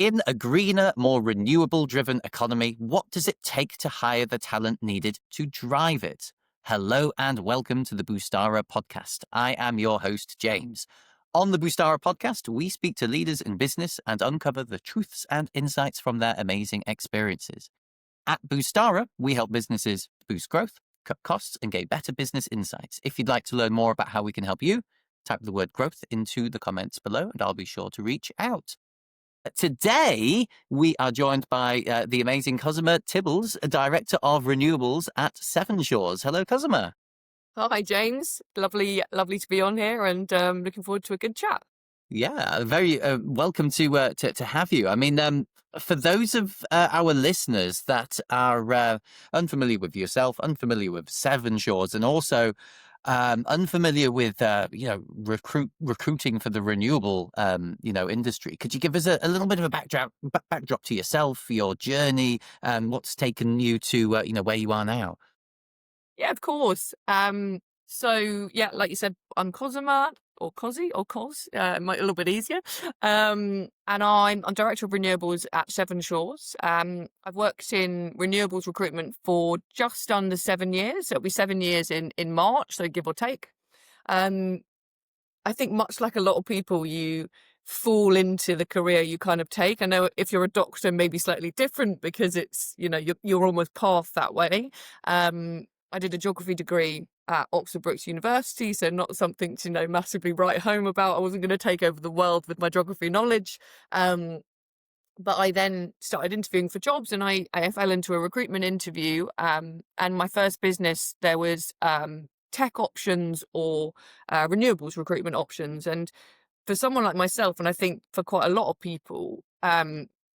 In a greener, more renewable-driven economy, what does it take to hire the talent needed to drive it? Hello and welcome to the Boostara Podcast. I am your host, James. On the Boostara Podcast, we speak to leaders in business and uncover the truths and insights from their amazing experiences. At Boostara, we help businesses boost growth, cut costs, and gain better business insights. If you'd like to learn more about how we can help you, type the word growth into the comments below and I'll be sure to reach out. Today, we are joined by the amazing Cosima Tibbles, Director of Renewables at Seven Shores. Hello, Cosima. Hi, James. Lovely to be on here and looking forward to a good chat. Yeah, very welcome to have you. I mean, for those of our listeners that are unfamiliar with yourself, unfamiliar with Seven Shores, and also unfamiliar with recruiting for the renewable industry, could you give us a little bit of a backdrop to yourself, your journey, and what's taken you to where you are now? Yeah, of course. So yeah, like you said, I'm Cosima or Cosi or Cos. It might be a little bit easier. And I'm Director of Renewables at Seven Shores. I've worked in renewables recruitment for just under 7 years. So it'll be 7 years in March, so give or take. I think much like a lot of people, you fall into the career you kind of take. I know if you're a doctor, maybe slightly different because it's, you're almost path that way. I did a geography degree at Oxford Brookes University, so not something to massively write home about. I wasn't going to take over the world with my geography knowledge. But I then started interviewing for jobs and I fell into a recruitment interview. And my first business, there was tech options or renewables recruitment options. And for someone like myself, and I think for quite a lot of people,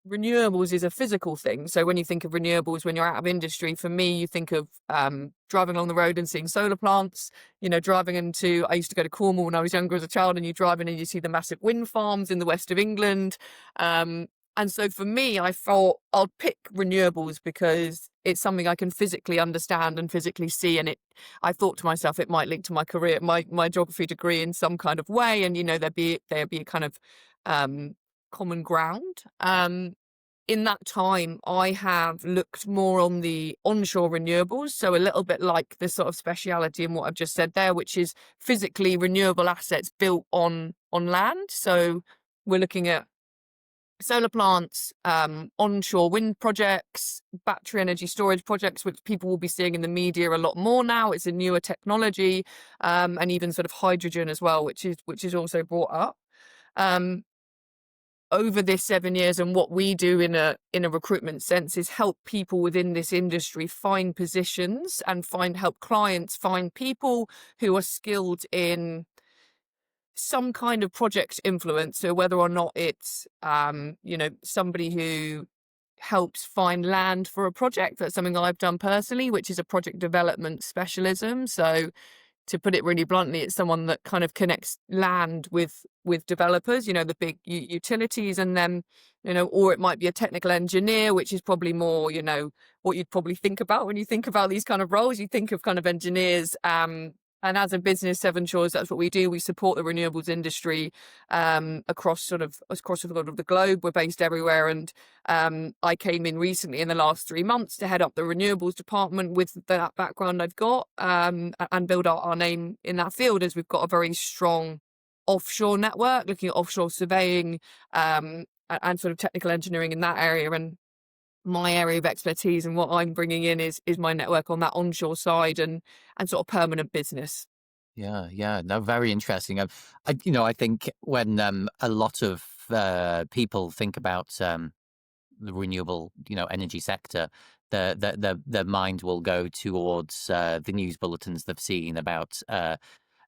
renewables is a physical thing. So when you think of renewables, when you're out of industry, for me, you think of driving along the road and seeing solar plants, I used to go to Cornwall when I was younger as a child, and you drive in and you see the massive wind farms in the west of England. And so for me, I thought I'll pick renewables because it's something I can physically understand and physically see. And I thought to myself, it might link to my career, my geography degree in some kind of way. And, there'd be a kind of common ground. In that time, I have looked more on the onshore renewables. So a little bit like the sort of speciality in what I've just said there, which is physically renewable assets built on land. So we're looking at solar plants, onshore wind projects, battery energy storage projects, which people will be seeing in the media a lot more now. It's a newer technology, and even sort of hydrogen as well, which is also brought up. Over this 7 years, and what we do in a recruitment sense is help people within this industry find positions and help clients find people who are skilled in some kind of project influence. So whether or not it's somebody who helps find land for a project, that's something I've done personally, which is a project development specialism. So to put it really bluntly, it's someone that kind of connects land with developers, the big utilities, and then, or it might be a technical engineer, which is probably more, what you'd probably think about when you think about these kind of roles. You think of kind of engineers, and as a business, Seven Shores, that's what we do. We support the renewables industry across a lot of the globe. We're based everywhere. And I came in recently in the last 3 months to head up the renewables department with that background I've got, and build out our name in that field, as we've got a very strong offshore network looking at offshore surveying and sort of technical engineering in that area. And my area of expertise and what I'm bringing in is my network on that onshore side and sort of permanent business. Yeah. No, very interesting. I think when a lot of people think about the renewable, energy sector, their mind will go towards the news bulletins they've seen about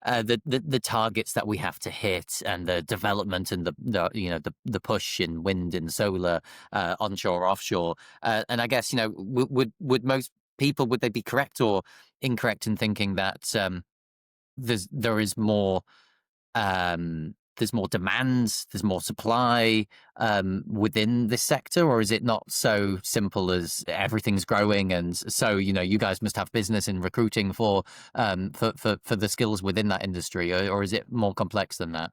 the targets that we have to hit, and the development and the push in wind and solar, onshore, offshore, and I guess would most people, would they be correct or incorrect in thinking that there's more demand, there's more supply within this sector, or is it not so simple as everything's growing and so you guys must have business in recruiting for the skills within that industry, or is it more complex than that?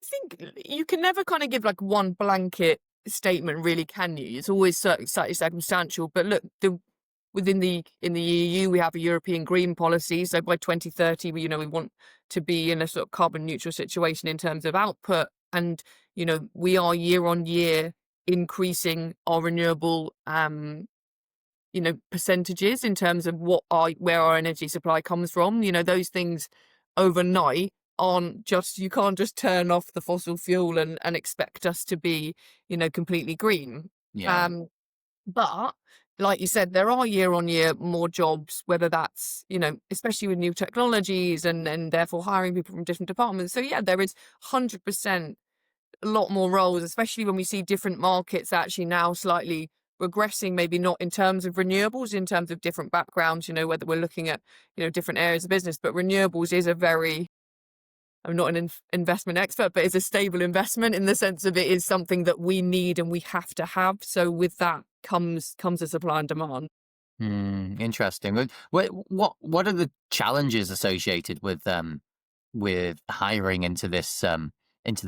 I think you can never kind of give like one blanket statement, really, can you? It's always slightly circumstantial. But look, in the EU, we have a European green policy. So by 2030, we want to be in a sort of carbon neutral situation in terms of output. And, we are year on year increasing our renewable, percentages in terms of where our energy supply comes from. Those things overnight aren't just, you can't just turn off the fossil fuel and expect us to be, completely green. Yeah. But like you said, there are year on year more jobs, whether that's, especially with new technologies and therefore hiring people from different departments. So yeah, there is 100% a lot more roles, especially when we see different markets actually now slightly regressing, maybe not in terms of renewables, in terms of different backgrounds, whether we're looking at, different areas of business. But renewables is I'm not an investment expert, but it's a stable investment in the sense of it is something that we need and we have to have. So with that comes a supply and demand. Interesting. What are the challenges associated with hiring into this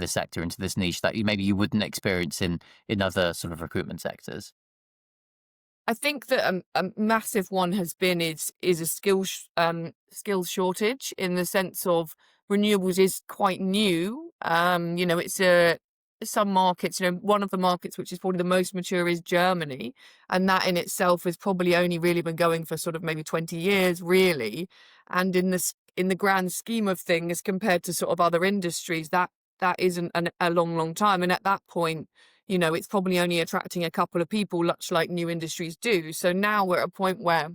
sector, into this niche that maybe you wouldn't experience in other sort of recruitment sectors? I think that a massive one has been is a skills shortage, in the sense of renewables is quite new. It's some markets, one of the markets which is probably the most mature is Germany, and that in itself has probably only really been going for sort of maybe 20 years, really. And in the grand scheme of things, compared to sort of other industries, that isn't a long time. And at that point, it's probably only attracting a couple of people, much like new industries do. So now we're at a point where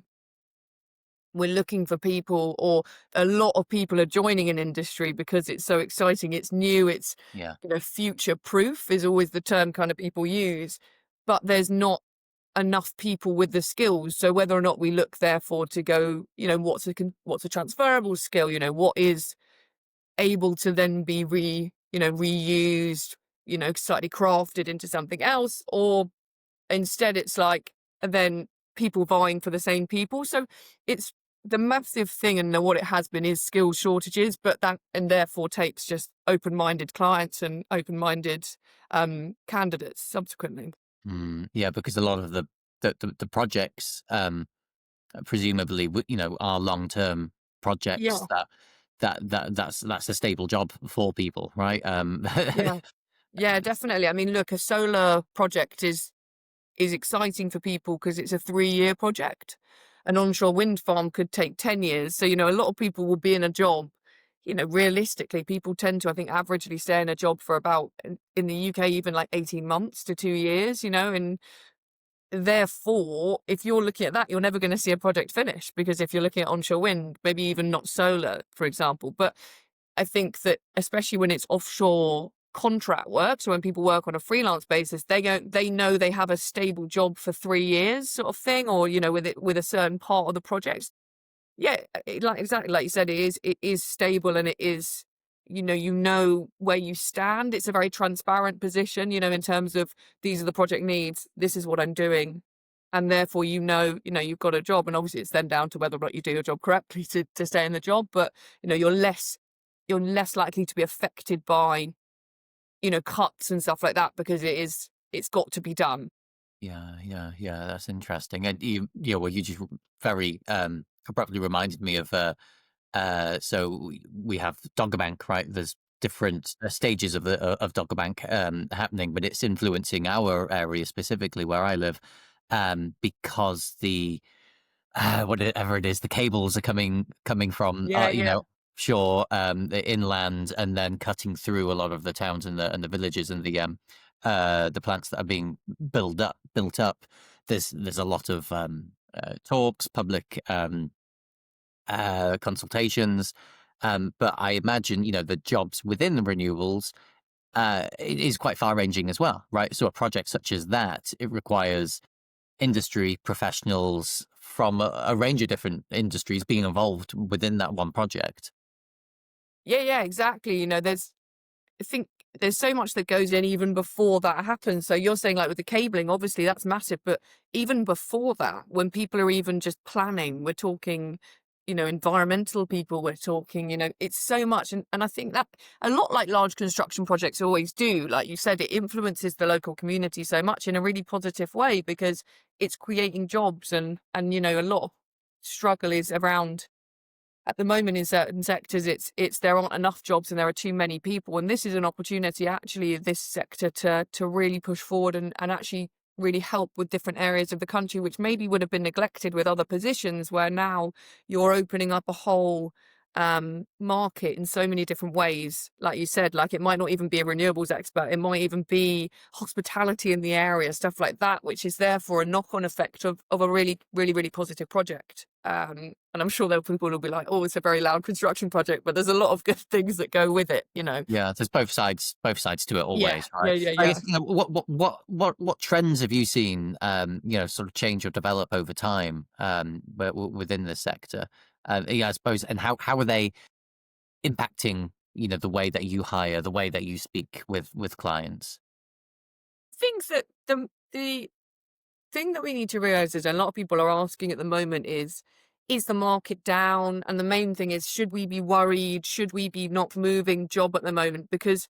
we're looking for people, or a lot of people are joining an industry because it's so exciting. It's new. It's, Yeah. future proof is always the term kind of people use, but there's not enough people with the skills. So whether or not we look therefore to go, what's a transferable skill, what is able to then be reused, slightly crafted into something else, or instead it's like then people vying for the same people. So it's the massive thing, and what it has been is skill shortages, but that and therefore takes just open-minded clients and open-minded candidates subsequently. Yeah, because a lot of the projects, presumably, are long-term projects Yeah, that's a stable job for people, right? yeah, yeah, definitely. I mean, look, a solar project is exciting for people because it's a 3-year project. An onshore wind farm could take 10 years. So, a lot of people will be in a job. Realistically, people tend to, I think, averagely stay in a job for about, in the UK, even like 18 months to 2 years, and therefore, if you're looking at that, you're never going to see a project finish, because if you're looking at onshore wind, maybe even not solar, for example. But I think that especially when it's offshore contract work, so when people work on a freelance basis, they know they have a stable job for 3 years, sort of thing, or with a certain part of the project. Yeah, exactly like you said, it is stable, and it is, where you stand. It's a very transparent position, in terms of, these are the project needs, this is what I'm doing, and therefore, you've got a job. And obviously it's then down to whether or not you do your job correctly to stay in the job. But you're less likely to be affected by cuts and stuff like that, because it's got to be done. Yeah. That's interesting. And you just very abruptly reminded me of so we have Dogger Bank, right? There's different stages of Dogger Bank happening, but it's influencing our area specifically where I live, because whatever it is, the cables are coming from Yeah, yeah. shore, the inland, and then cutting through a lot of the towns and the villages and the plants that are being built up. There's a lot of talks, public consultations, but I imagine the jobs within the renewables, it is quite far ranging as well, right? So a project such as that, it requires industry professionals from a range of different industries being involved within that one project. Yeah, yeah, exactly. I think there's so much that goes in even before that happens. So you're saying, like, with the cabling, obviously that's massive, but even before that, when people are even just planning, we're talking, environmental people we're talking, it's so much. And I think that a lot like large construction projects always do, like you said, it influences the local community so much in a really positive way because it's creating jobs and a lot of struggle is around at the moment in certain sectors it's there aren't enough jobs and there are too many people, and this is an opportunity actually in this sector to really push forward and actually really help with different areas of the country which maybe would have been neglected with other positions, where now you're opening up a whole market in so many different ways. Like you said, like it might not even be a renewables expert, it might even be hospitality in the area, stuff like that, which is therefore a knock-on effect of a really, really, really positive project. And I'm sure there are people who'll be like, oh, it's a very loud construction project, but there's a lot of good things that go with it, Yeah, there's both sides to it Yeah, always, yeah, right? yeah, I yeah. guess, what trends have you seen, sort of change or develop over time, within the sector? I suppose, and how are they impacting, the way that you hire, the way that you speak with clients? Things that the thing that we need to realize is, and a lot of people are asking at the moment is the market down? And the main thing is, should we be worried? Should we be not moving job at the moment? Because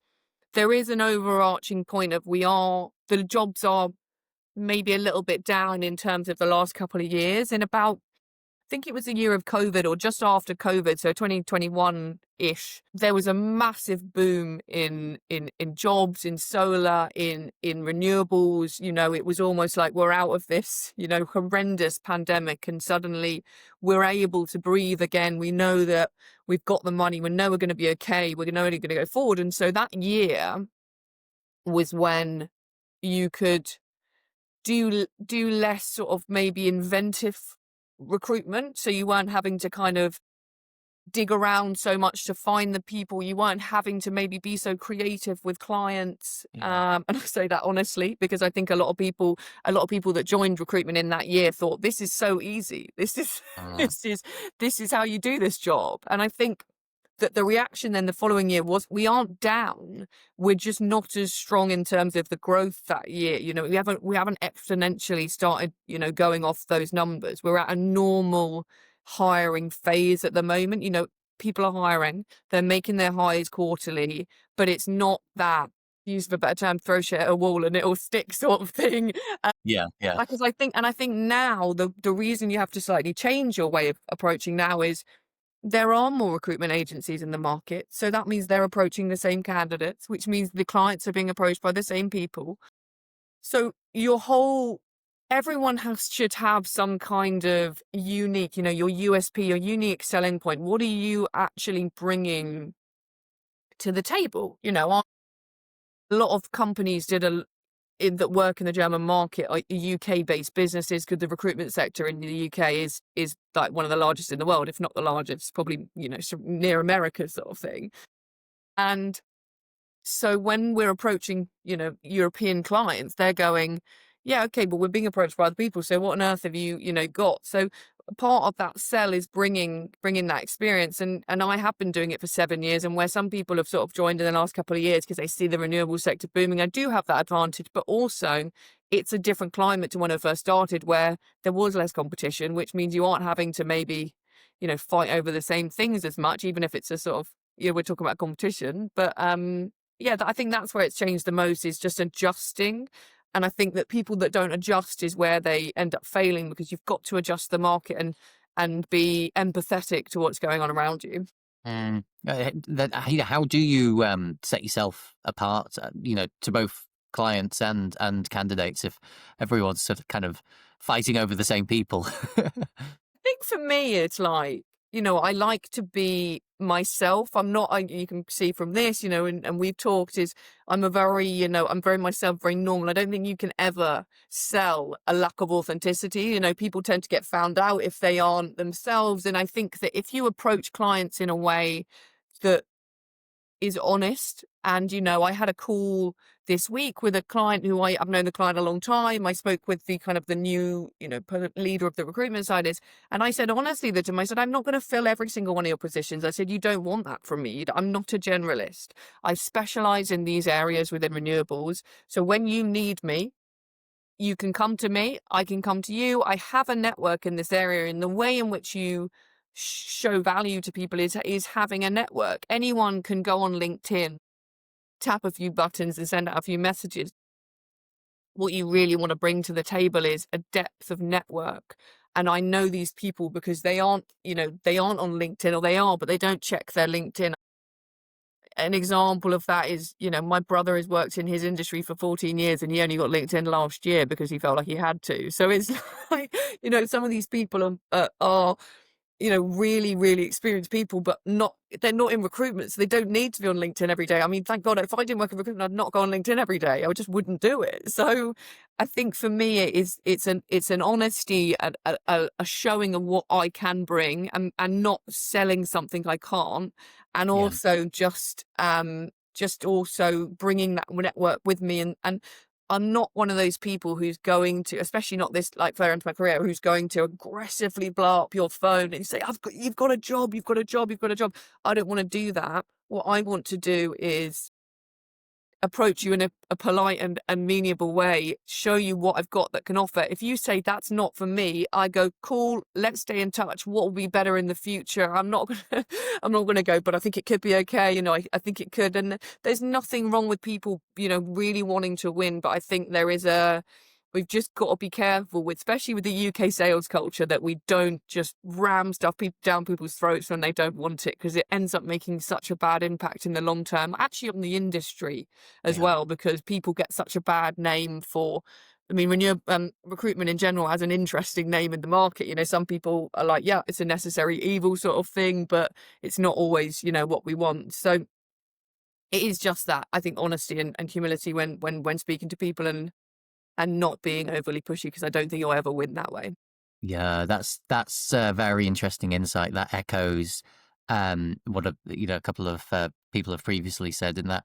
there is an overarching point of the jobs are maybe a little bit down in terms of the last couple of years. In about, I think it was the year of COVID or just after COVID, so 2021-ish, there was a massive boom in jobs, in solar, in renewables. It was almost like we're out of this, horrendous pandemic, and suddenly we're able to breathe again. We know that we've got the money. We know we're going to be okay. We're only going to go forward. And so that year was when you could do less sort of maybe inventive recruitment. So you weren't having to kind of dig around so much to find the people. You weren't having to maybe be so creative with clients. Yeah. And I say that honestly, because I think a lot of people that joined recruitment in that year thought this is so easy. This is Mm. this is how you do this job. And I think that the reaction then the following year was, we aren't down, we're just not as strong in terms of the growth that year. We haven't exponentially started, going off those numbers. We're at a normal hiring phase at the moment. People are hiring, they're making their hires quarterly, but it's not that, use of a better term, throw shit at a wall and it'll stick sort of thing. Yeah, yeah. Because I think now the reason you have to slightly change your way of approaching now is there are more recruitment agencies in the market. So that means they're approaching the same candidates, which means the clients are being approached by the same people. So everyone should have some kind of unique, your USP, your unique selling point. What are you actually bringing to the table? A lot of companies that work in the German market are UK-based businesses, because the recruitment sector in the UK is like one of the largest in the world, if not the largest, probably, near America sort of thing. And so when we're approaching, European clients, they're going, yeah, okay, but we're being approached by other people. So what on earth have you, got? So part of that sell is bringing that experience. And I have been doing it for 7 years, and where some people have sort of joined in the last couple of years because they see the renewable sector booming, I do have that advantage, but also it's a different climate to when I first started, where there was less competition, which means you aren't having to maybe, fight over the same things as much, even if it's a sort of, we're talking about competition. But I think that's where it's changed the most, is just adjusting. And I think that people that don't adjust is where they end up failing, because you've got to adjust the market and be empathetic to what's going on around you. How do you set yourself apart, to both clients and candidates, if everyone's sort of kind of fighting over the same people? Think for me, it's like, I like to be myself. You can see from this, and we've talked, is I'm I'm very myself, very normal. I don't think you can ever sell a lack of authenticity. People tend to get found out if they aren't themselves. And I think that if you approach clients in a way that is honest, and I had a call this week with a client who I've known the client a long time. I spoke with the kind of the new, leader of the recruitment side and I said honestly to him, I said, I'm not going to fill every single one of your positions. I said, you don't want that from me. I'm not a generalist. I specialize in these areas within renewables. So when you need me, you can come to me, I can come to you. I have a network in this area. In the way in which you show value to people is having a network. Anyone can go on LinkedIn, tap a few buttons and send out a few messages. What you really want to bring to the table is a depth of network. And I know these people because they aren't on LinkedIn, or they are, but they don't check their LinkedIn. An example of that is, my brother has worked in his industry for 14 years and he only got LinkedIn last year because he felt like he had to. So it's like, some of these people are really, really experienced people, but they're not in recruitment, so they don't need to be on LinkedIn every day. I mean, thank God, if I didn't work in recruitment, I'd not go on LinkedIn every day. I just wouldn't do it. So I think for me, it's an honesty, a showing of what I can bring, and not selling something I can't, and Yeah. also just also bringing that network with me, and I'm not one of those people who's going to, especially not this like far into my career, who's going to aggressively blow up your phone and say, you've got a job, you've got a job, you've got a job. I don't want to do that. What I want to do is approach you in a polite and amenable way, show you what I've got that can offer. If you say that's not for me, I go, cool, let's stay in touch. What will be better in the future? I'm not gonna go, but I think it could be okay. I think it could. And there's nothing wrong with people, really wanting to win. But I think we've just got to be careful with, especially with the UK sales culture, that we don't just ram stuff down people's throats when they don't want it, because it ends up making such a bad impact in the long term, actually on the industry as Yeah. well, because people get such a bad name for, I mean, recruitment in general has an interesting name in the market. Some people are like, yeah, it's a necessary evil sort of thing, but it's not always, what we want. So it is just that, I think, honesty and humility when speaking to people, and not being overly pushy, because I don't think you'll ever win that way. Yeah, that's a very interesting insight that echoes what a couple of people have previously said, in that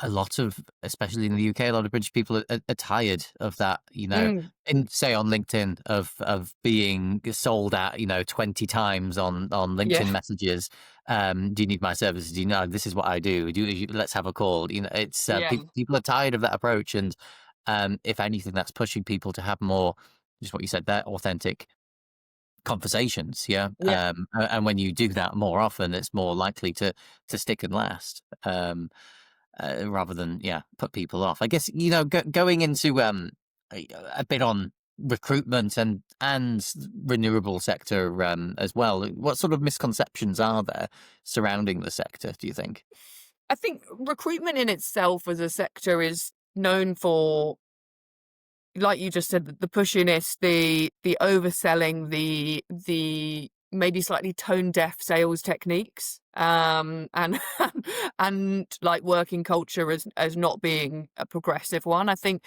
a lot of, especially in the UK, a lot of British people are tired of that, Mm, in, say, on LinkedIn, of being sold at, 20 times on LinkedIn yeah, messages. Do you need my services? Do you know this is what I do? Let's have a call. It's yeah, people are tired of that approach, and if anything, that's pushing people to have more, just what you said there, authentic conversations. Yeah. yeah. And when you do that more often, it's more likely to stick and last. Rather than, yeah, put people off. I guess, going into a bit on recruitment and renewable sector as well. What sort of misconceptions are there surrounding the sector, do you think? I think recruitment in itself as a sector is known for, like you just said, the pushiness, the overselling, the maybe slightly tone deaf sales techniques, and and like working culture as not being a progressive one. I think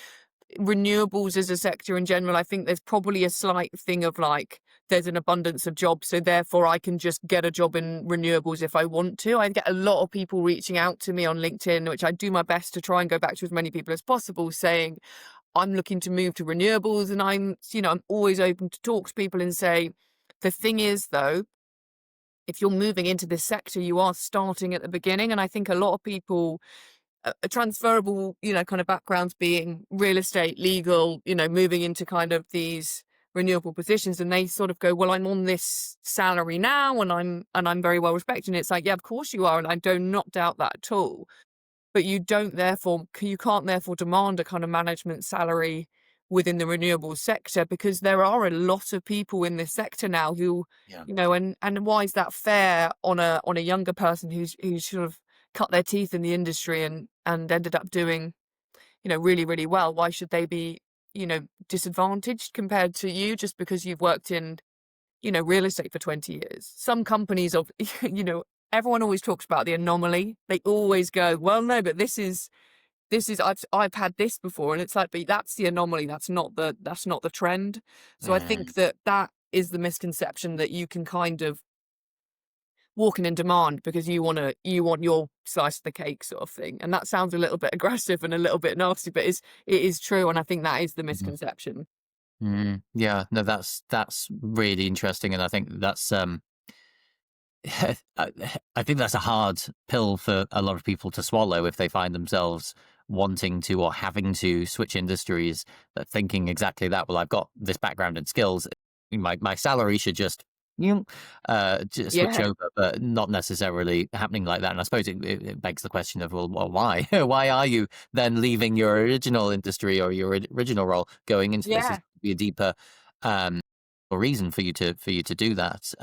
renewables as a sector in general, I think there's probably a slight thing of like, there's an abundance of jobs, so therefore I can just get a job in renewables if I want to. I get a lot of people reaching out to me on LinkedIn, which I do my best to try and go back to as many people as possible, saying, I'm looking to move to renewables, and I'm always open to talk to people and say, the thing is though, if you're moving into this sector, you are starting at the beginning. And I think a lot of people, transferable, kind of backgrounds, being real estate, legal, moving into kind of these renewable positions, and they sort of go, well, I'm on this salary now, and I'm very well respected. And it's like, yeah, of course you are, and I do not doubt that at all. But you can't therefore demand a kind of management salary within the renewable sector, because there are a lot of people in this sector now who, Yeah. and why is that fair on a younger person who's sort of cut their teeth in the industry and ended up doing, really, really well? Why should they be, disadvantaged compared to you just because you've worked in, real estate for 20 years? Some companies of, everyone always talks about the anomaly. They always go, well, no, but this is, I've had this before. And it's like, but that's the anomaly. That's not the trend. So I think Mm. that is the misconception, that you can kind of walking in demand because you want your slice of the cake sort of thing. And that sounds a little bit aggressive and a little bit nasty, but it is true. And I think that is the Mhm. misconception. Yeah, no, that's really interesting, and I think that's I I think that's a hard pill for a lot of people to swallow if they find themselves wanting to or having to switch industries, that thinking exactly that. Well, I've got this background and skills. My salary should just you switch Yeah, over, but not necessarily happening like that. And I suppose it begs the question of, well, why? Why are you then leaving your original industry or your original role, going into this? Is yeah, be a deeper um, reason for you to do that,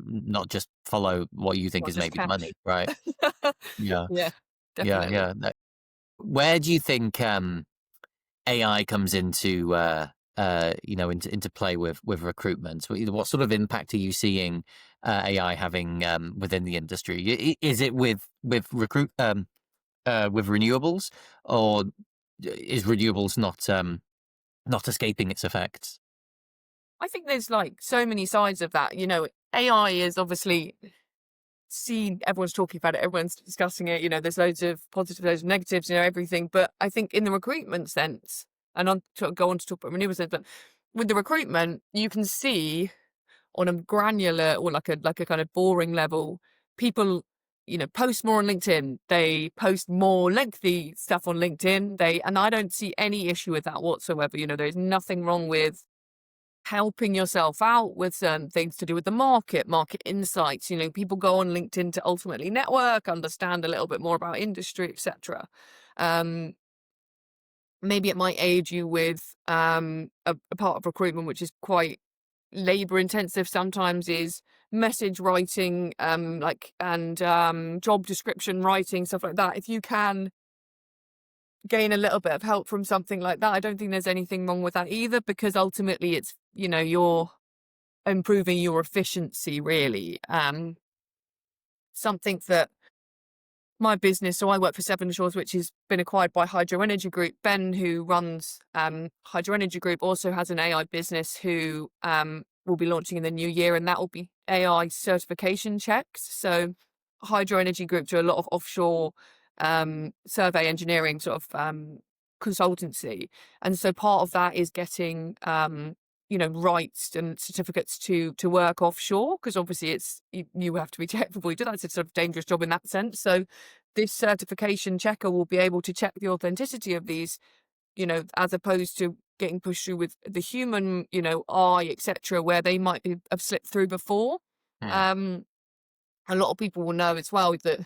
not just follow what you think not is just maybe the money, cash. right? Yeah, Yeah, yeah, definitely. yeah. Where do you think AI comes into into play with recruitment? What sort of impact are you seeing AI having within the industry? Is it with with renewables, or is renewables not escaping its effects? I think there's like so many sides of that. AI is obviously seen, everyone's talking about it, everyone's discussing it. There's loads of positives, loads of negatives, everything. But I think in the recruitment sense, and I'll go on to talk about renewables, but with the recruitment, you can see on a granular or like a kind of boring level, people, post more on LinkedIn. They post more lengthy stuff on LinkedIn. And I don't see any issue with that whatsoever. There's nothing wrong with helping yourself out with certain things to do with the market insights. People go on LinkedIn to ultimately network, understand a little bit more about industry, etc. Um, Maybe it might aid you with a part of recruitment which is quite labor intensive sometimes, is message writing, and job description writing, stuff like that. If you can gain a little bit of help from something like that, I don't think there's anything wrong with that either, because ultimately it's, you're improving your efficiency really. Something that my business, so I work for Seven Shores, which has been acquired by Hydro Energy Group. Ben, who runs Hydro Energy Group, also has an AI business who will be launching in the new year, and that will be AI certification checks. So Hydro Energy Group do a lot of offshore survey engineering sort of consultancy, and so part of that is getting rights and certificates to work offshore, because obviously you have to be technical before you do that. It's a sort of dangerous job in that sense. So this certification checker will be able to check the authenticity of these, as opposed to getting pushed through with the human, eye, etc., where they might have slipped through before. Hmm. Um, a lot of people will know as well that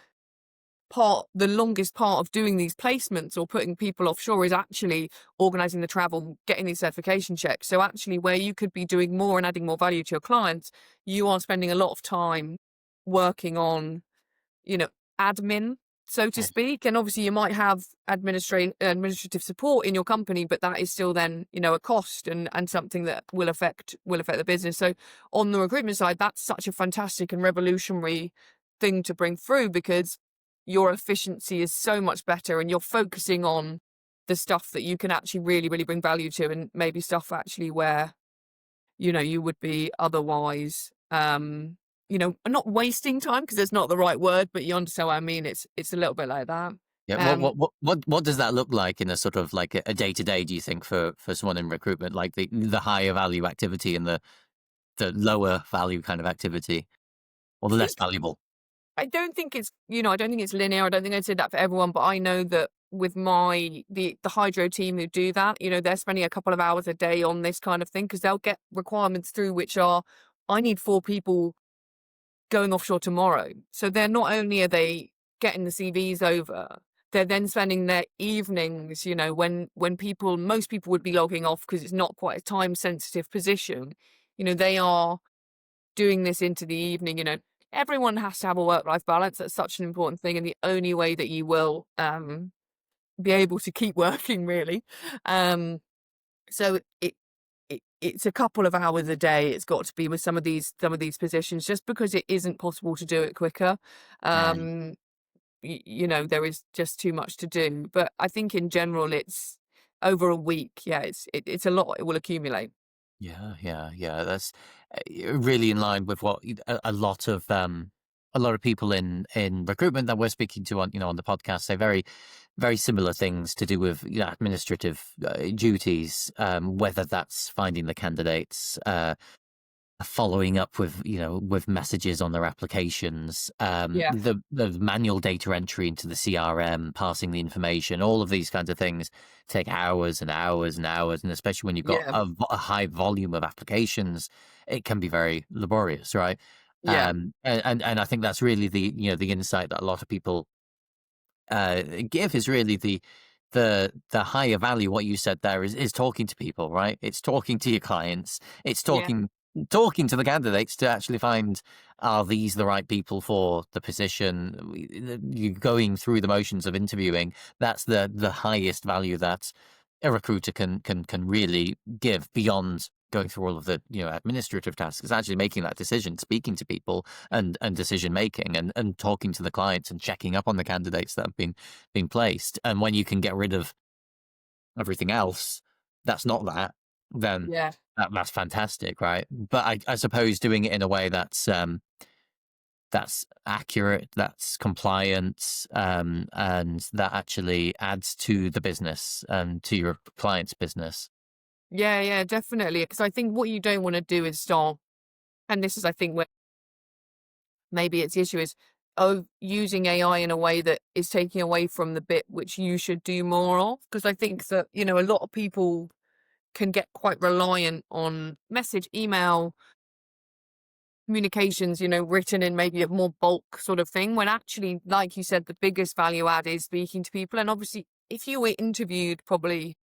the longest part of doing these placements or putting people offshore is actually organizing the travel, getting these certification checks. So actually, where you could be doing more and adding more value to your clients, you are spending a lot of time working on, you know, admin, so to Hmm. speak. And obviously you might have administrative support in your company, but that is still then, a cost and something that will affect the business. So on the recruitment side, that's such a fantastic and revolutionary thing to bring through, because your efficiency is so much better and you're focusing on the stuff that you can actually really, really bring value to, and maybe stuff actually where, you would be otherwise, not wasting time, because it's not the right word, but you understand what I mean. It's a little bit like that. Yeah. Um, What does that look like in a sort of like a day to day? Do you think for someone in recruitment, like the higher value activity and the lower value kind of activity, or I the less think valuable? I don't think it's linear. I don't think I'd say that for everyone, but I know that with the hydro team who do that, they're spending a couple of hours a day on this kind of thing, because they'll get requirements through which are, I need 4 people going offshore tomorrow. So they're not only are they getting the CVs over, they're then spending their evenings, when most people would be logging off because it's not quite a time sensitive position. They are doing this into the evening. Everyone has to have a work-life balance. That's such an important thing. And the only way that you will be able to keep working really. Um, so it's a couple of hours a day. It's got to be with some of these positions, just because it isn't possible to do it quicker. Mm. Um, there is just too much to do. But I think in general, it's over a week. Yeah, it's a lot. It will accumulate. Yeah, yeah, yeah. That's really in line with what a lot of people in recruitment that we're speaking to on on the podcast say very similar things to do with administrative duties, whether that's finding the candidates, following up with, with messages on their applications, Yeah. the manual data entry into the CRM, passing the information, all of these kinds of things take hours and hours and hours. And especially when you've got Yeah. a high volume of applications, it can be very laborious, right? Yeah. And I think that's really the insight that a lot of people give is really the higher value. What you said there is talking to people, right? It's talking to your clients. It's Yeah. talking to the candidates to actually find, are these the right people for the position? You going through the motions of interviewing. That's the highest value that a recruiter can really give beyond going through all of the administrative tasks. It's actually making that decision, speaking to people, and decision making, and talking to the clients and checking up on the candidates that have been placed. And when you can get rid of everything else that's not that, then Yeah. that's fantastic, right? But I suppose doing it in a way that's accurate, that's compliant, and that actually adds to the business and to your client's business. Yeah. Yeah. Definitely. Because I think what you don't want to do is start, and this is, I think, where maybe it's the issue is, using AI in a way that is taking away from the bit which you should do more of. Because I think that, a lot of people can get quite reliant on message, email, communications, written in maybe a more bulk sort of thing, when actually, like you said, the biggest value add is speaking to people. And obviously, if you were interviewed, probably,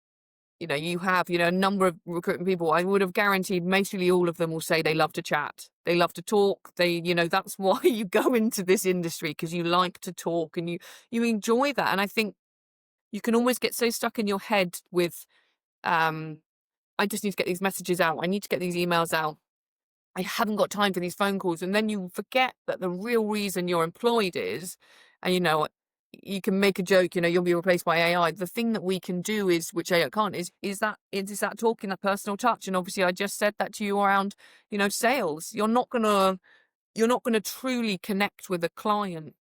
you have, a number of recruitment people, I would have guaranteed mostly all of them will say they love to chat. They love to talk. That's why you go into this industry, because you like to talk and you enjoy that. And I think you can always get so stuck in your head with, I just need to get these messages out. I need to get these emails out. I haven't got time for these phone calls. And then you forget that the real reason you're employed is, and you can make a joke, you'll be replaced by AI. The thing that we can do is, which AI can't, is that talking, that personal touch. And obviously I just said that to you around, sales. You're not gonna truly connect with a client,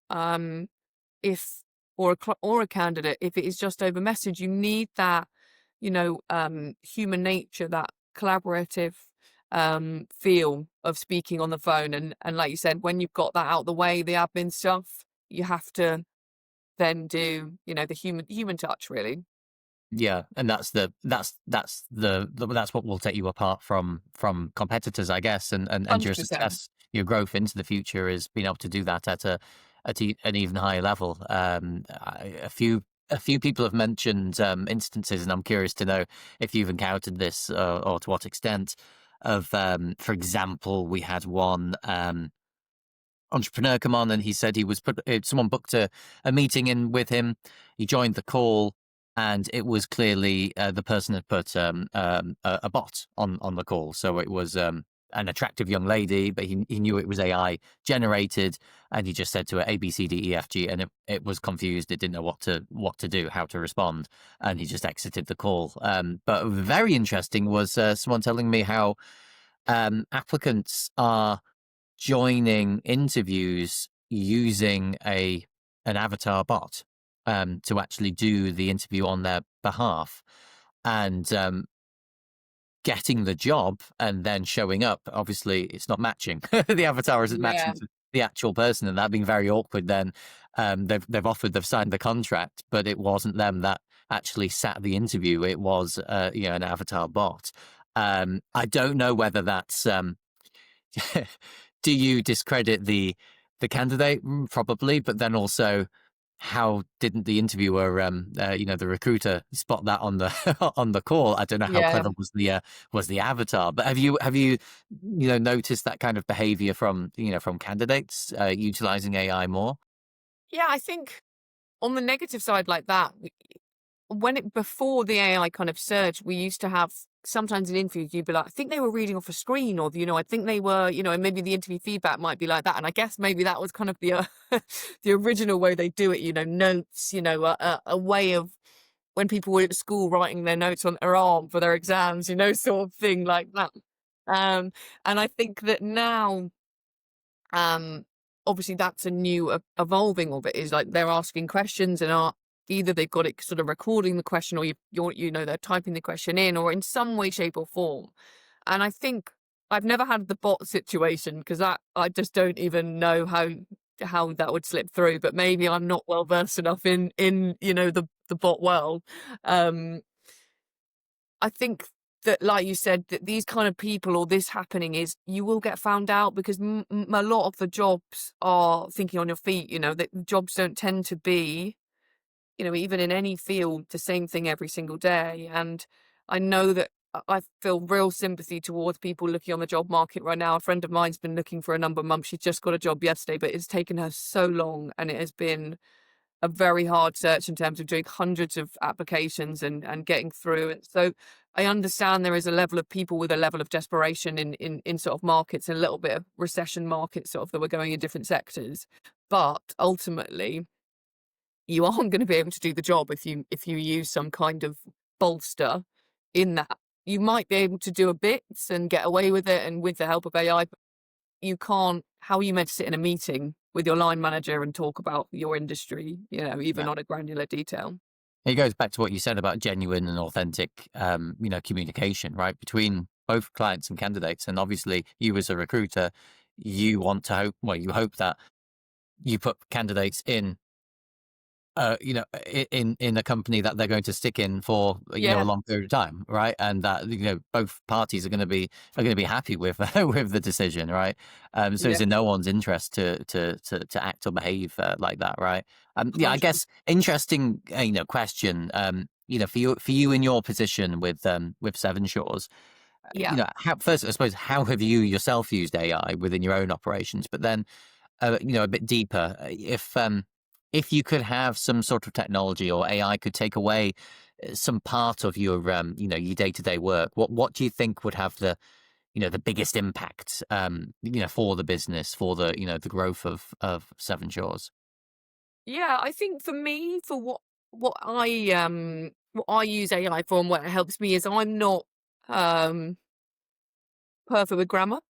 if or a candidate if it is just over message. You need that, human nature, that collaborative feel of speaking on the phone. And like you said, when you've got that out the way, the admin stuff, you have to then do, the human touch, really. Yeah, and that's what will set you apart from competitors, I guess, and your 100%. success, your growth into the future is being able to do that at an even higher level. A few people have mentioned instances, and I'm curious to know if you've encountered this, or to what extent. Of, for example, we had one entrepreneur come on, and he said he was someone booked a meeting in with him. He joined the call, and it was clearly the person had put a bot on the call. So it was an attractive young lady, but he knew it was AI generated, and he just said to her A B C D E F G, and it was confused. It didn't know what to do, how to respond, and he just exited the call. But very interesting was someone telling me how applicants are joining interviews using an avatar bot to actually do the interview on their behalf, and getting the job and then showing up. Obviously, it's not matching. The avatar isn't matching Yeah. to the actual person, and that being very awkward. Then they've signed the contract, but it wasn't them that actually sat the interview. It was an avatar bot. I don't know whether that's do you discredit the candidate? Probably, but then also, how didn't the interviewer, the recruiter, spot that on the on the call? I don't know how Yeah. clever was the avatar, but have you noticed that kind of behavior from candidates utilizing AI more? Yeah, I think on the negative side like that, before the AI kind of surged, we used to have sometimes in interviews, you'd be like, I think they were reading off a screen, or, I think they were, and maybe the interview feedback might be like that. And I guess maybe that was kind of the, the original way they do it, notes, a way of when people were at school writing their notes on their arm for their exams, sort of thing like that. And I think that now, um, obviously that's a new evolving of it, is like they're asking questions and are either they've got it sort of recording the question, or they're typing the question in, or in some way, shape or form. And I think I've never had the bot situation because that I just don't even know how that would slip through. But maybe I'm not well versed enough in the bot world. Um, I think that, like you said, that these kind of people or this happening is you will get found out because a lot of the jobs are thinking on your feet. That jobs don't tend to be, even in any field, the same thing every single day. And I know that I feel real sympathy towards people looking on the job market right now. A friend of mine's been looking for a number of months. She's just got a job yesterday, but it's taken her so long, and it has been a very hard search in terms of doing hundreds of applications and getting through it. So I understand there is a level of people with a level of desperation in sort of markets, and a little bit of recession markets sort of that we're going in different sectors. But ultimately, you aren't going to be able to do the job if you use some kind of bolster in that. You might be able to do a bit and get away with it, and with the help of AI, but you can't. How are you meant to sit in a meeting with your line manager and talk about your industry, even Yeah. on a granular detail? It goes back to what you said about genuine and authentic, communication, right, between both clients and candidates. And obviously, you as a recruiter, you want to hope, well, you hope that you put candidates in in a company that they're going to stick in for, a Yeah, long period of time, right? And that, both parties are going to be happy with with the decision, right? So yeah, it's in no one's interest to act or behave like that, right? Yeah, I 100%. guess interesting, question. For you in your position with Seven Shores, Yeah. how, first, I suppose, how have you yourself used AI within your own operations? But then a bit deeper. If you could have some sort of technology or AI could take away some part of your day-to-day work, what do you think would have the biggest impact, for the business, for the growth of Seven Shores? Yeah, I think for me, for what I use AI for and what it helps me is I'm not um perfect with grammar.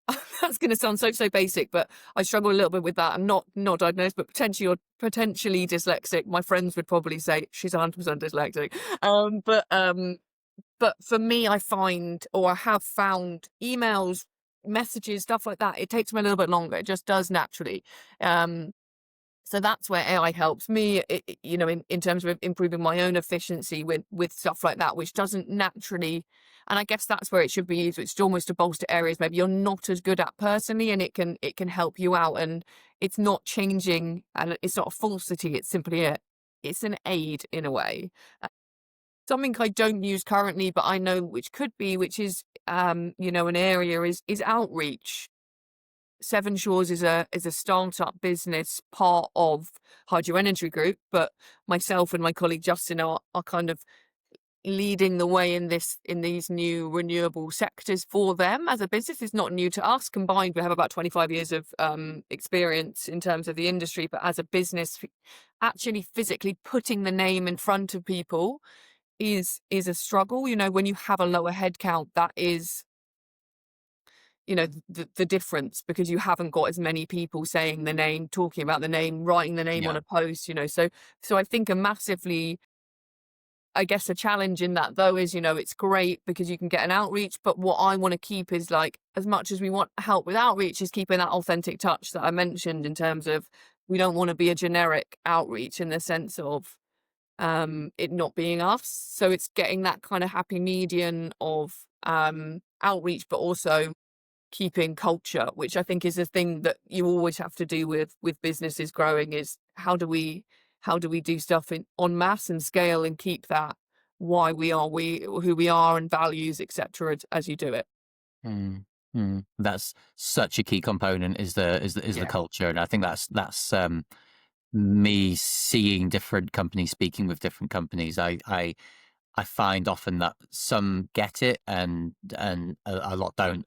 That's going to sound so basic, but I struggle a little bit with that. I'm not diagnosed, but potentially dyslexic. My friends would probably say she's 100% dyslexic. But for me, I find, or I have found, emails, messages, stuff like that. It takes me a little bit longer. It just does naturally. Um, so that's where AI helps me, in terms of improving my own efficiency with stuff like that, which doesn't naturally. And I guess that's where it should be used. It's almost to bolster areas maybe you're not as good at personally, and it can help you out. And it's not changing, and it's not a falsity. It's simply it's an aid in a way. Something I don't use currently, but I know which could be, which is an area is outreach. Seven Shores is a startup business, part of Hydro Energy Group, but myself and my colleague Justin are kind of leading the way in these new renewable sectors for them as a business. It's not new to us. Combined, we have about 25 years of experience in terms of the industry, but as a business, actually physically putting the name in front of people is a struggle. When you have a lower head count, that is the difference, because you haven't got as many people saying the name, talking about the name, writing the name on Yeah. a post. So I think I guess a challenge in that though is, it's great because you can get an outreach, but what I want to keep is, like, as much as we want help with outreach, is keeping that authentic touch that I mentioned, in terms of we don't want to be a generic outreach in the sense of it not being us. So it's getting that kind of happy median of outreach, but also keeping culture, which I think is a thing that you always have to do with businesses growing, is how do we do stuff in en masse and scale, and keep that why who we are, and values, etc., as you do it. Mm, That's such a key component, is the Yeah. culture, and I think that's me seeing different companies speaking with different companies. I find often that some get it and a lot don't.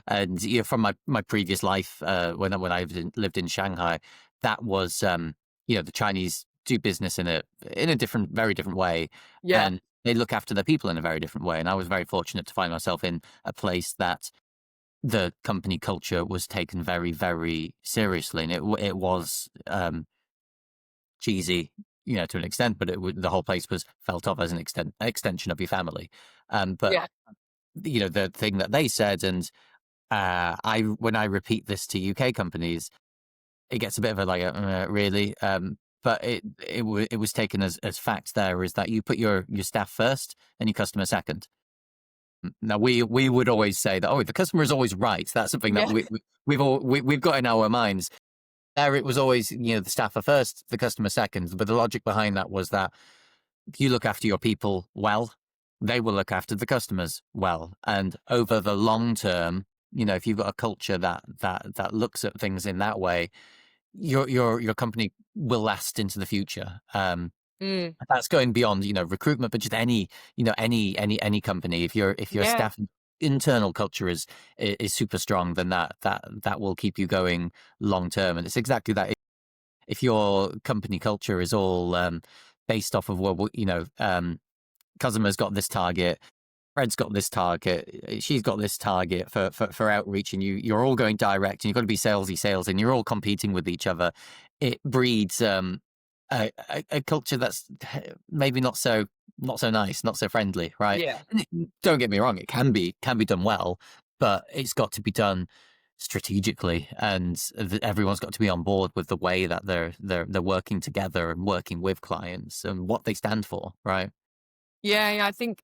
And from my previous life, when I lived in Shanghai, that was the Chinese do business in a different, very different way, Yeah. and they look after their people in a very different way. And I was very fortunate to find myself in a place that the company culture was taken very, very seriously, and it was cheesy, to an extent, but the whole place was felt of as an extension of your family. But Yeah. the thing that they said, and when I repeat this to UK companies, it gets a bit of a like, really. But it was taken as fact there is that you put your staff first and your customer second. Now we would always say that, oh, the customer is always right. That's something that Yeah. we've got in our minds. There it was always, the staff are first, the customer second. But the logic behind that was that if you look after your people well, they will look after the customers well. And over the long term, if you've got a culture that looks at things in that way, your company will last into the future. Mm. That's going beyond, recruitment, but just any company. If your Yeah. staff internal culture is super strong, then that will keep you going long term. And it's exactly that. If your company culture is all based off of, well, Cosima's got this target, Fred's got this target, she's got this target for outreach, and you're all going direct, and you've got to be salesy, and you're all competing with each other. It breeds a culture that's maybe not so nice, not so friendly, right? Yeah. And don't get me wrong, it can be done well, but it's got to be done strategically, and everyone's got to be on board with the way that they're working together and working with clients and what they stand for, right? Yeah. I think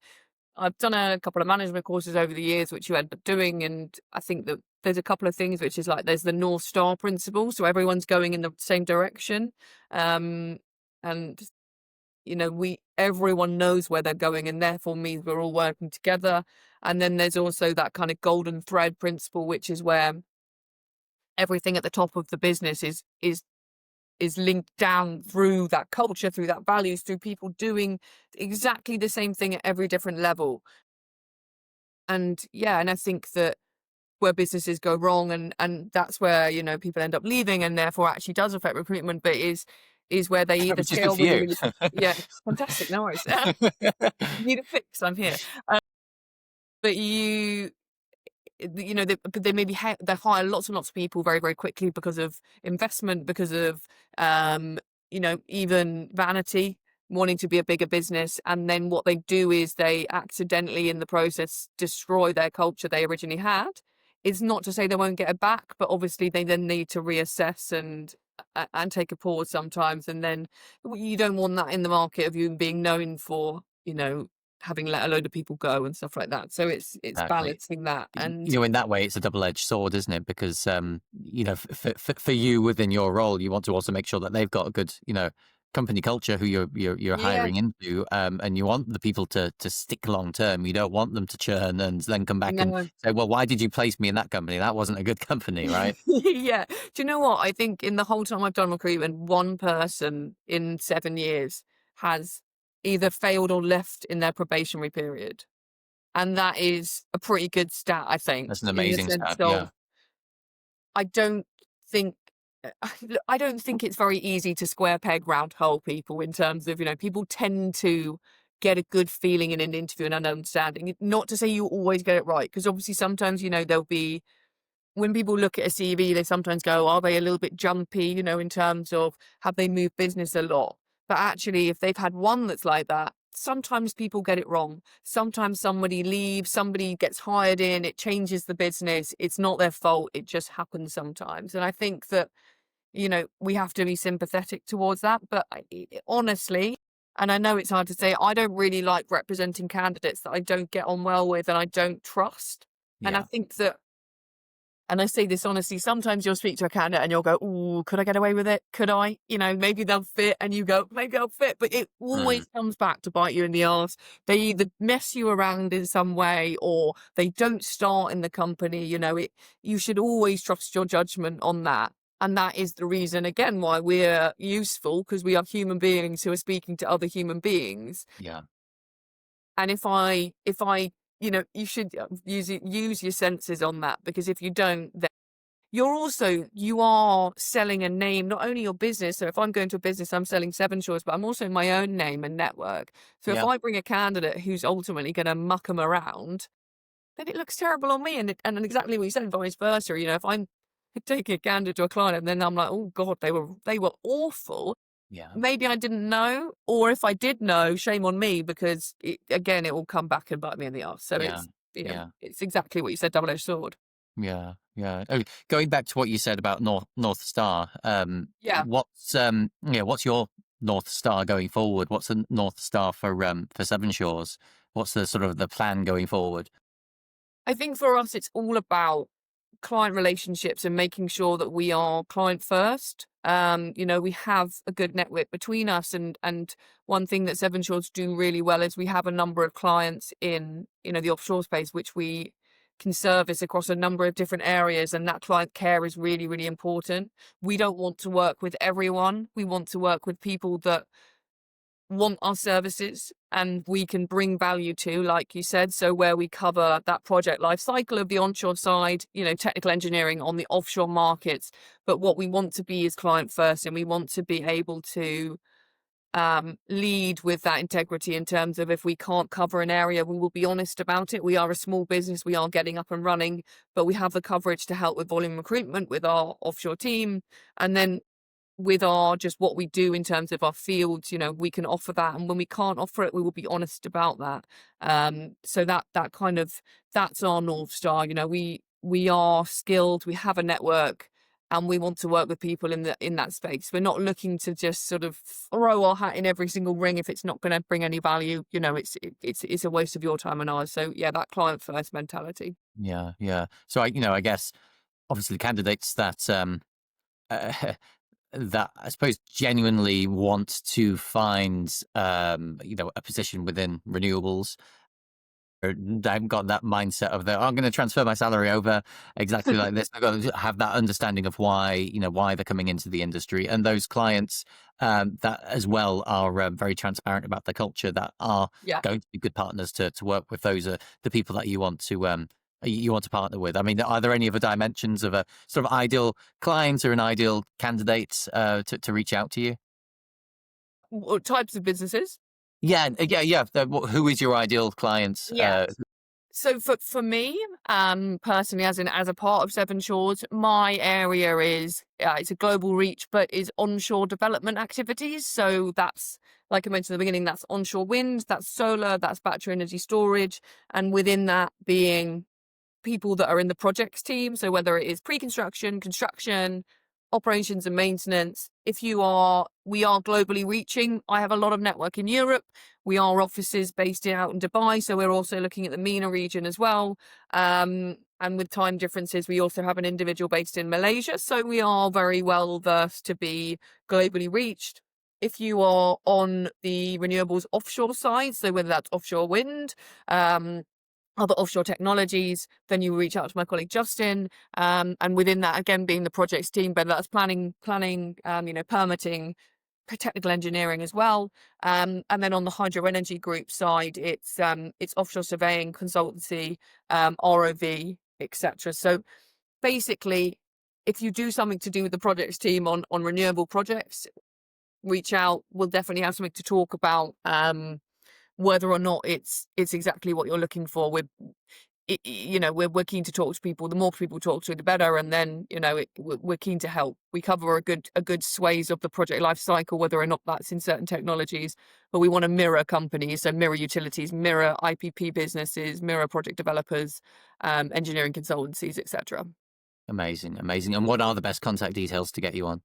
I've done a couple of management courses over the years, which you end up doing. And I think that there's a couple of things, which is like there's the North Star principle. So everyone's going in the same direction. And, everyone knows where they're going, and therefore means we're all working together. And then there's also that kind of golden thread principle, which is where everything at the top of the business is linked down through that culture, through that values, through people doing exactly the same thing at every different level. And I think that where businesses go wrong, and that's where, people end up leaving, and therefore actually does affect recruitment, but is where they either Which is good scale for really, you. really. Yeah, fantastic. No worries. Need a fix, I'm here. But they maybe they hire lots and lots of people very, very quickly because of investment, because of even vanity, wanting to be a bigger business. And then what they do is they accidentally in the process destroy their culture they originally had. It's not to say they won't get it back, but obviously they then need to reassess and take a pause sometimes. And then you don't want that in the market of you being known for, having let a load of people go and stuff like that. So it's Exactly. balancing that. And In that way, it's a double-edged sword, isn't it? Because for you within your role, you want to also make sure that they've got a good, company culture who you're yeah, hiring into, and you want the people to stick long term. You don't want them to churn and then come back and no. say, well, why did you place me in that company? That wasn't a good company, right? Yeah. Do you know what? I think in the whole time I've done recruitment, one person in 7 years has either failed or left in their probationary period. And that is a pretty good stat, I think, That's an in the amazing sense stat. Yeah. of I don't think look, I don't think it's very easy to square peg round hole people in terms of, people tend to get a good feeling in an interview and an understanding. Not to say you always get it right, because obviously sometimes, there'll be when people look at a CV, they sometimes go, are they a little bit jumpy, in terms of have they moved business a lot? But actually, if they've had one that's like that, sometimes people get it wrong. Sometimes somebody leaves, somebody gets hired in, it changes the business. It's not their fault. It just happens sometimes. And I think that, we have to be sympathetic towards that. But honestly, and I know it's hard to say, I don't really like representing candidates that I don't get on well with and I don't trust. And I Yeah. think that and I say this honestly, sometimes you'll speak to a candidate and you'll go, "Ooh, could I get away with it? Could I?" Maybe they'll fit, and you go, "Maybe they'll fit." But it Mm, always comes back to bite you in the arse. They either mess you around in some way, or they don't start in the company. You should always trust your judgment on that. And that is the reason, again, why we're useful, because we are human beings who are speaking to other human beings. yeah. And if I, you should use your senses on that, because if you don't, then you are selling a name, not only your business. So if I'm going to a business, I'm selling Seven Shores, but I'm also my own name and network. So if Yeah. I bring a candidate who's ultimately going to muck them around, then it looks terrible on me. And exactly what you said, vice versa. If I'm taking a candidate to a client and then I'm like, oh God, they were awful. Yeah. Maybe I didn't know, or if I did know, shame on me, because it will come back and bite me in the arse. So Yeah. it's Yeah. it's exactly what you said, double-edged sword. Yeah, yeah. Oh, going back to what you said about North Star, Yeah. what's your North Star going forward? What's the North Star for Seven Shores? What's the sort of the plan going forward? I think for us, it's all about client relationships and making sure that we are client first. We have a good network between us, and one thing that Seven Shores do really well is we have a number of clients in the offshore space, which we can service across a number of different areas, and that client care is really, really important. We don't want to work with everyone. We want to work with people that want our services and we can bring value to, like you said. So where we cover that project life cycle of the onshore side, technical engineering on the offshore markets. But what we want to be is client first, and we want to be able to lead with that integrity in terms of, if we can't cover an area, we will be honest about it. We are a small business, we are getting up and running, but we have the coverage to help with volume recruitment with our offshore team. And then with our just what we do in terms of our fields, we can offer that, and when we can't offer it, we will be honest about that. So that kind of, that's our North Star. We are skilled, we have a network, and we want to work with people in that space. We're not looking to just sort of throw our hat in every single ring if it's not going to bring any value. It's a waste of your time and ours. So yeah, that client first mentality. Yeah, yeah. So I guess obviously candidates that uh, that I suppose genuinely want to find a position within renewables. Or I haven't got that mindset of I'm going to transfer my salary over exactly like this. I've got to have that understanding of why they're coming into the industry, and those clients that as well are very transparent about the culture, that are Yeah. going to be good partners to work with. Those are the people that you want to partner with. I mean, are there any other dimensions of a sort of ideal client or an ideal candidate to reach out to you? What types of businesses? Yeah, yeah, yeah. Who is your ideal client? Yeah. So for me, personally, as a part of Seven Shores, my area is it's a global reach, but is onshore development activities. So that's, like I mentioned at the beginning, that's onshore wind, that's solar, that's battery energy storage, and within that being people that are in the projects team. So whether it is pre-construction, construction, operations and maintenance, we are globally reaching. I have a lot of network in Europe. We are offices based out in Dubai. So we're also looking at the MENA region as well. And with time differences, we also have an individual based in Malaysia. So we are very well versed to be globally reached. If you are on the renewables offshore side, so whether that's offshore wind, other offshore technologies, then you reach out to my colleague Justin. And within that, again, being the projects team, whether that's planning, permitting, technical engineering as well. And then on the hydro energy group side, it's offshore surveying, consultancy, ROV, etc. So basically, if you do something to do with the projects team on renewable projects, reach out. We'll definitely have something to talk about. Whether or not it's exactly what you're looking for. We're keen to talk to people. The more people talk to, the better. And then we're keen to help. We cover a good sways of the project life cycle, whether or not that's in certain technologies. But we want to mirror companies, so mirror utilities, mirror IPP businesses, mirror project developers, engineering consultancies, etc. Amazing, amazing. And what are the best contact details to get you on?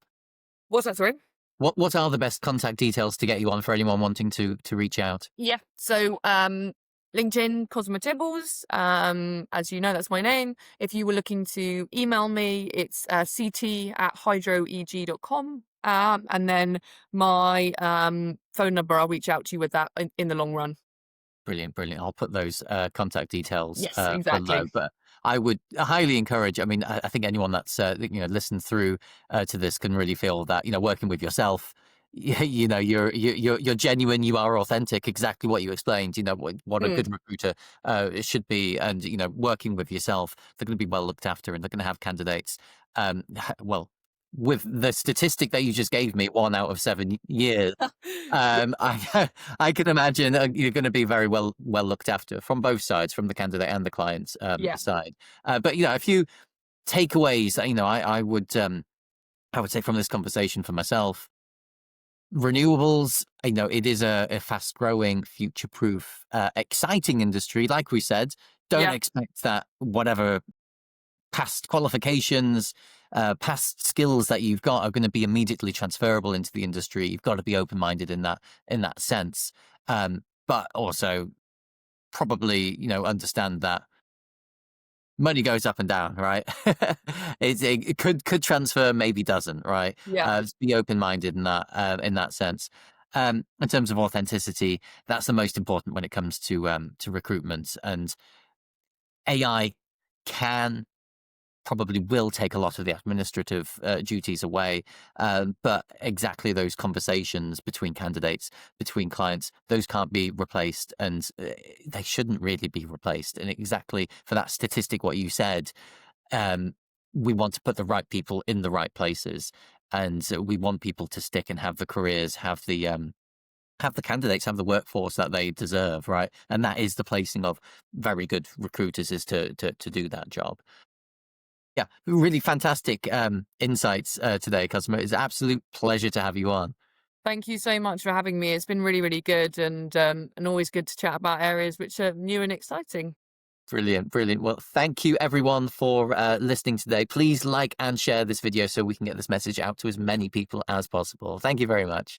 What's that, sorry? What are the best contact details to get you on for anyone wanting to reach out? Yeah. So LinkedIn, Cosima Tibbles. As you know, that's my name. If you were looking to email me, it's ct@hydroeg.com. And then my phone number, I'll reach out to you with that in the long run. Brilliant, brilliant. I'll put those contact details Yes, exactly. below. But I would highly encourage. I mean, I think anyone that's listened through to this can really feel that working with yourself. You're genuine. You are authentic. Exactly what you explained. What a good recruiter should be, and working with yourself, they're going to be well looked after, and they're going to have candidates. Well, with the statistic that you just gave me, 1 out of 7 years. I can imagine you're going to be very well looked after from both sides, from the candidate and the client's Yeah. side. But a few takeaways that I would say from this conversation for myself. Renewables, it is a fast-growing, future-proof, exciting industry. Like we said, don't Yeah. expect that whatever past qualifications, past skills that you've got are going to be immediately transferable into the industry. You've got to be open-minded in that sense, but also probably understand that money goes up and down, right? It could transfer, maybe doesn't, right? Yeah. Just be open-minded in that sense. In terms of authenticity, that's the most important when it comes to recruitment. And AI can probably will take a lot of the administrative duties away, but exactly those conversations between candidates, between clients, those can't be replaced, and they shouldn't really be replaced. And exactly for that statistic, what you said, we want to put the right people in the right places, and we want people to stick and have the careers, have the candidates, have the workforce that they deserve, right? And that is the placing of very good recruiters, is to do that job. Yeah, really fantastic insights today, Cosima. It's an absolute pleasure to have you on. Thank you so much for having me. It's been really, really good, and always good to chat about areas which are new and exciting. Brilliant, brilliant. Well, thank you everyone for listening today. Please like and share this video so we can get this message out to as many people as possible. Thank you very much.